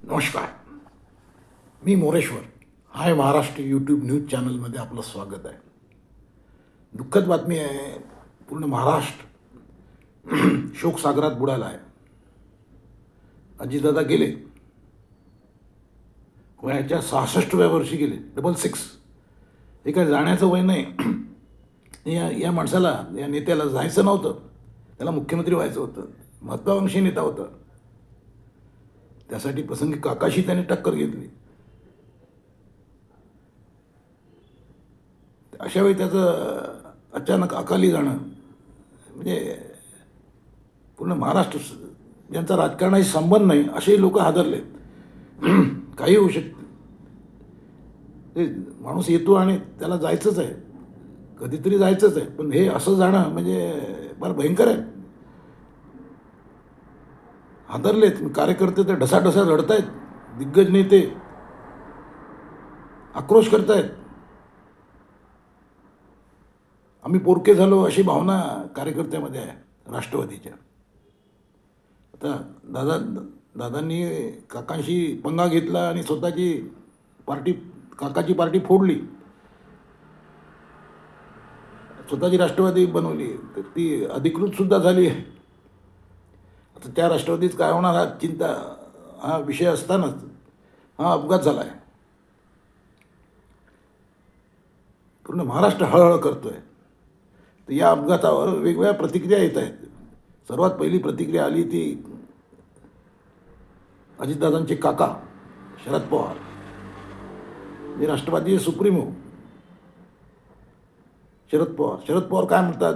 नमस्कार. मी मोरेश्वर. हाय Maharashtra YouTube news चॅनलमध्ये आपलं स्वागत आहे. दुःखद बातमी आहे. पूर्ण महाराष्ट्र शोकसागरात बुडाला आहे. अजितदादा गेले. वयाच्या 66व्या वर्षी गेले. 66. हे काय जाण्याचं वय नाही. या माणसाला, या नेत्याला जायचं नव्हतं. त्याला मुख्यमंत्री व्हायचं होतं. महत्त्वाकांक्षी नेता होता. त्यासाठी प्रसंगी काकाशी त्याने टक्कर घेतली. अशा वेळी त्याचं अचानक अकाली जाणं म्हणजे पूर्ण महाराष्ट्र, ज्यांचा राजकारणाशी संबंध नाही असेही लोक हादरले. काही होऊ शकते. ते माणूस येतो आणि त्याला जायचंच आहे, कधीतरी जायचंच आहे, पण हे असं जाणं म्हणजे फार भयंकर आहे. हादरलेत कार्यकर्ते, तर ढसाढसा रडतायत. दिग्गज नेते आक्रोश करतायत. आम्ही पोरके झालो अशी भावना कार्यकर्त्यामध्ये आहे राष्ट्रवादीच्या. आता दादांनी काकांशी पंगा घेतला आणि स्वतःची पार्टी, काकाची पार्टी फोडली, स्वतःची राष्ट्रवादी बनवली, तर ती अधिकृतसुद्धा झाली आहे. आता त्या राष्ट्रवादीत काय होणार हा चिंता, हा विषय असतानाच हा अपघात झाला आहे. पूर्ण महाराष्ट्र हळहळ करतो आहे. तर या अपघातावर वेगवेगळ्या प्रतिक्रिया येत आहेत. सर्वात पहिली प्रतिक्रिया आली ती अजितदादांचे काका शरद पवार, जे राष्ट्रवादी सुप्रीमो शरद पवार काय म्हणतात?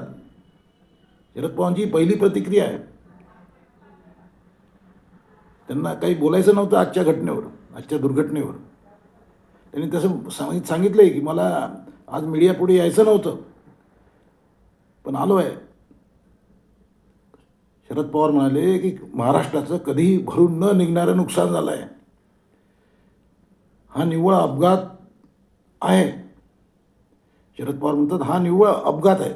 शरद पवारांची पहिली प्रतिक्रिया आहे. त्यांना काही बोलायचं नव्हतं आजच्या घटनेवर, आजच्या दुर्घटनेवर. त्यांनी तसं सांगितलं आहे की मला आज मीडियापुढे यायचं नव्हतं, पण आलो आहे. शरद पवार म्हणाले की महाराष्ट्राचं कधीही भरून न निघणारं नुकसान झालं आहे. हा निव्वळ अपघात आहे. शरद पवार म्हणतात हा निव्वळ अपघात आहे,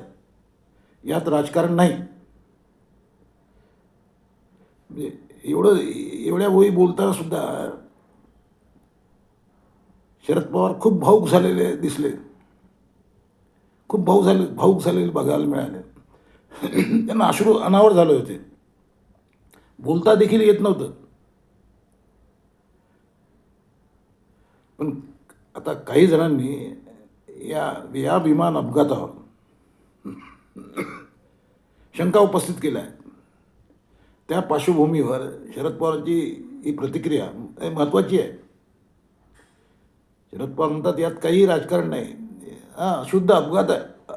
यात राजकारण नाही. म्हणजे एवढ्या वेळी बोलताना सुद्धा शरद पवार खूप भाऊक झालेले दिसले. खूप भाऊक झालेले बघायला मिळाले. त्यांना अश्रू अनावर झाले होते. बोलता देखील येत नव्हतं. पण आता काही जणांनी या विमान अपघातावर शंका उपस्थित केल्या आहेत. त्या पार्श्वभूमीवर शरद पवारांची ही प्रतिक्रिया महत्त्वाची आहे. शरद पवार म्हणतात यात काही राजकारण नाही, हा शुद्ध अपघात आहे,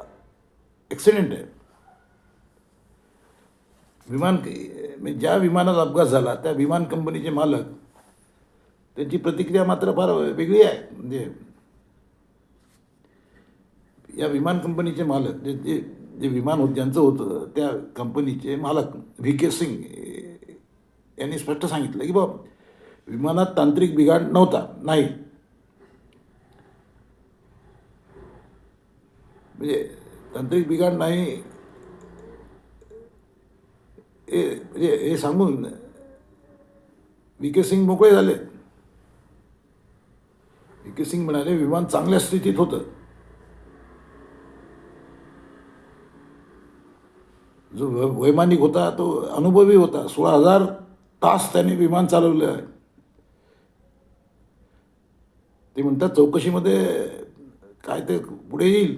ॲक्सिडेंट आहे. ज्या विमानाचा अपघात झाला त्या विमान कंपनीचे मालक, त्यांची प्रतिक्रिया मात्र फार वेगळी आहे. म्हणजे या विमान कंपनीचे मालक, जे विमान ज्यांचं होतं त्या कंपनीचे मालक व्ही.के. सिंग यांनी स्पष्ट सांगितलं की बाबा विमानात तांत्रिक बिघाड नाही. म्हणजे तांत्रिक बिघाड नाही हे सांगून व्ही.के. सिंग मोकळे झाले. व्ही.के. सिंग म्हणाले विमान चांगल्या स्थितीत होतं. जो वैमानिक होता तो अनुभवी होता. 16,000 तास त्याने विमान चालवलं आहे. ते म्हणतात चौकशीमध्ये काय ते पुढे येईल,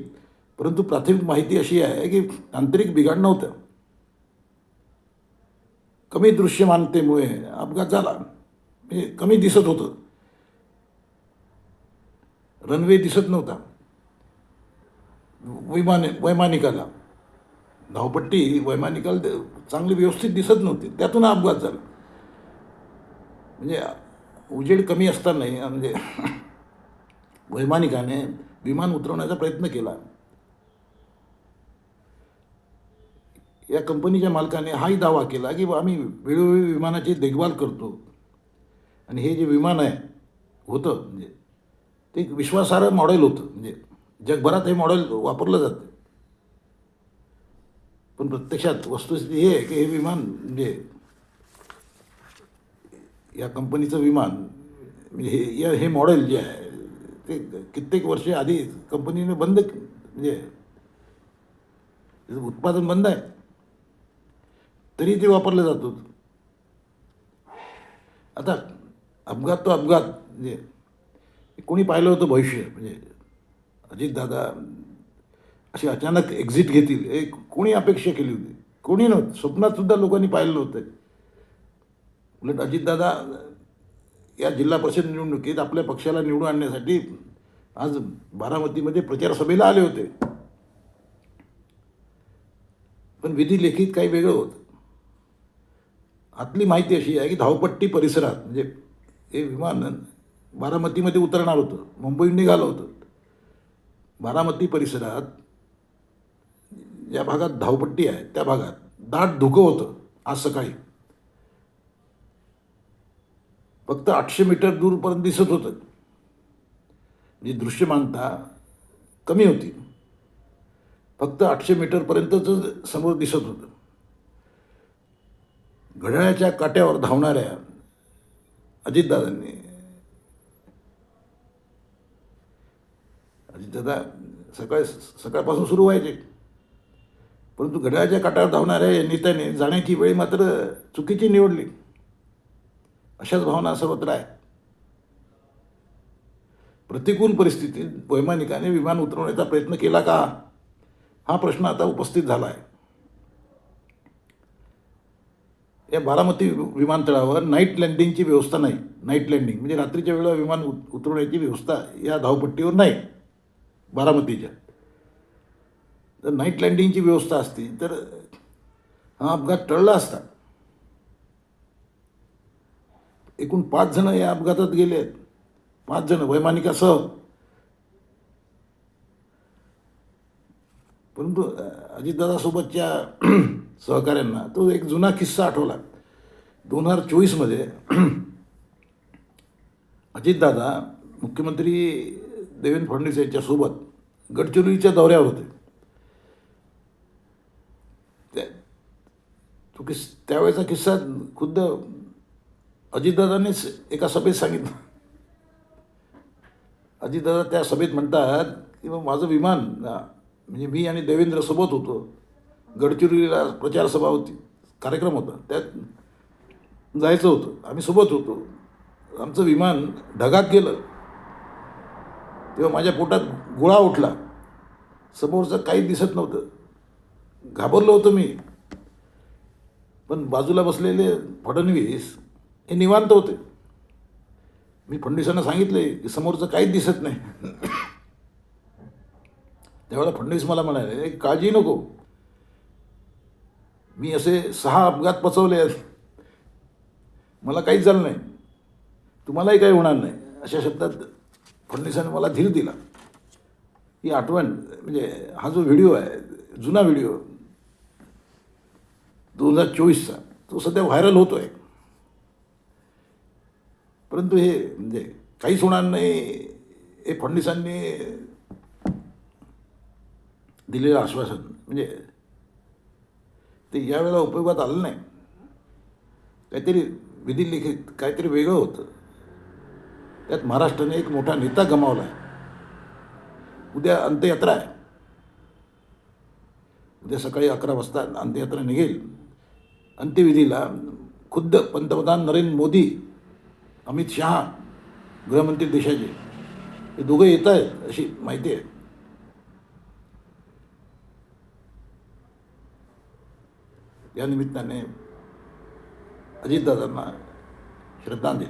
परंतु प्राथमिक माहिती अशी आहे की तांत्रिक बिघाड नव्हतं. कमी दृश्यमानतेमुळे अपघात झाला. म्हणजे कमी दिसत होतं, रनवे दिसत नव्हता वैमानिकाला, धावपट्टी वैमानिकाला चांगली व्यवस्थित दिसत नव्हती, त्यातून अपघात झाला. म्हणजे उजेड कमी असतानाही म्हणजे वैमानिकाने विमान उतरवण्याचा प्रयत्न केला. या कंपनीच्या मालकाने हाही दावा केला की आम्ही वेळोवेळी विमानाची देखभाल करतो आणि हे जे विमान होतं म्हणजे ते एक विश्वासार्ह मॉडेल होतं. म्हणजे जगभरात हे मॉडेल वापरलं जातं. पण प्रत्यक्षात वस्तुस्थिती हे आहे की हे विमान म्हणजे या कंपनीचं विमान म्हणजे हे मॉडेल जे आहे ते कित्येक वर्षे आधी कंपनीने बंद म्हणजे त्याचं उत्पादन बंद आहे, तरी ते वापरलं जातं. आता अपघात तो अपघात म्हणजे कोणी पाहिलं होतं भविष्य? म्हणजे अजितदादा अशी अचानक एक्झिट घेतील हे कोणी अपेक्षा केली होती? कोणी नव्हतं. स्वप्नात सुद्धा लोकांनी पाहिलं नव्हतं. उलट अजितदादा या जिल्हा परिषद निवडणुकीत आपल्या पक्षाला निवडून आणण्यासाठी आज बारामतीमध्ये प्रचार सभेला आले होते. पण विधी लेखित काही वेगळं होतं. आतली माहिती अशी आहे की धावपट्टी परिसरात म्हणजे हे विमान बारामतीमध्ये उतरणार होतं, मुंबईहून निघालं होतं. बारामती परिसरात ज्या भागात धावपट्टी आहे त्या भागात दाट धुकं होतं आज सकाळी. फक्त 800 मीटर दूरपर्यंत दिसत होतं. म्हणजे दृश्यमानता कमी होती. फक्त 800 मीटरपर्यंतच समोर दिसत होतं. घड्याळाच्या काट्यावर धावणाऱ्या अजितदादांनी अजितदादा सकाळपासून सुरू व्हायचे, परंतु घड्याळाच्या काट्यावर धावणाऱ्या या नेत्याने जाण्याची वेळ मात्र चुकीची निवडली. अशाच भावना सर्वत्र आहेत. प्रतिकूल परिस्थितीत वैमानिकाने विमान उतरवण्याचा प्रयत्न केला का, हा प्रश्न आता उपस्थित झाला आहे. या बारामती विमानतळावर नाईट लँडिंगची व्यवस्था नाही. नाईट लँडिंग म्हणजे रात्रीच्या वेळेला विमान उतरवण्याची व्यवस्था या धावपट्टीवर नाही बारामतीच्या. जर नाईट लँडिंगची व्यवस्था असती तर हा अपघात टळला असता. एकूण 5 जण या अपघातात गेले आहेत. 5 जण वैमानिकासह. परंतु अजितदादासोबतच्या सहकाऱ्यांना तो एक जुना किस्सा आठवला. 2024मध्ये अजितदादा मुख्यमंत्री देवेंद्र फडणवीस यांच्यासोबत गडचिरोलीच्या दौऱ्यावर होते. त्यावेळेचा किस्सा खुद्द अजितदादांनीच एका सभेत सांगितलं. अजितदादा त्या सभेत म्हणतात की मग माझं विमान म्हणजे मी आणि देवेंद्र सोबत होतो. गडचिरोलीला प्रचार सभा होती, कार्यक्रम होता, त्यात जायचं होतं, आम्ही सोबत होतो. आमचं विमान ढगात गेलं तेव्हा माझ्या पोटात गोळा उठला. समोरचं काहीच दिसत नव्हतं. घाबरलो होतो मी. पण बाजूला बसलेले फडणवीस हे निवांत होते. मी फडणवीसांना सांगितले की समोरचं काहीच दिसत नाही. त्यावेळेला फडणवीस मला म्हणाले, काळजी नको, मी असे 6 अपघात पचवले आहेत, मला काहीच झालं नाही, तुम्हालाही काही होणार नाही, अशा शब्दात फडणवीसांनी मला धीर दिला. ही आठवण म्हणजे हा जो व्हिडिओ आहे, जुना व्हिडिओ 2024चा, तो सध्या व्हायरल होतो आहे. परंतु हे म्हणजे काहीच होणार नाही हे फडणवीसांनी दिलेलं आश्वासन म्हणजे ते यावेळेला उपयोगात आलं नाही. काहीतरी विधी लिखित काहीतरी वेगळं होतं. त्यात महाराष्ट्राने एक मोठा नेता गमावला आहे. उद्या अंत्ययात्रा आहे. उद्या सकाळी 11 वाजता अंत्ययात्रा निघेल. अंत्यविधीला खुद्द पंतप्रधान नरेंद्र मोदी, अमित शहा गृहमंत्री देशाचे, हे दोघं येत आहेत अशी माहिती आहे. या निमित्ताने अजितदादांना श्रद्धांजली.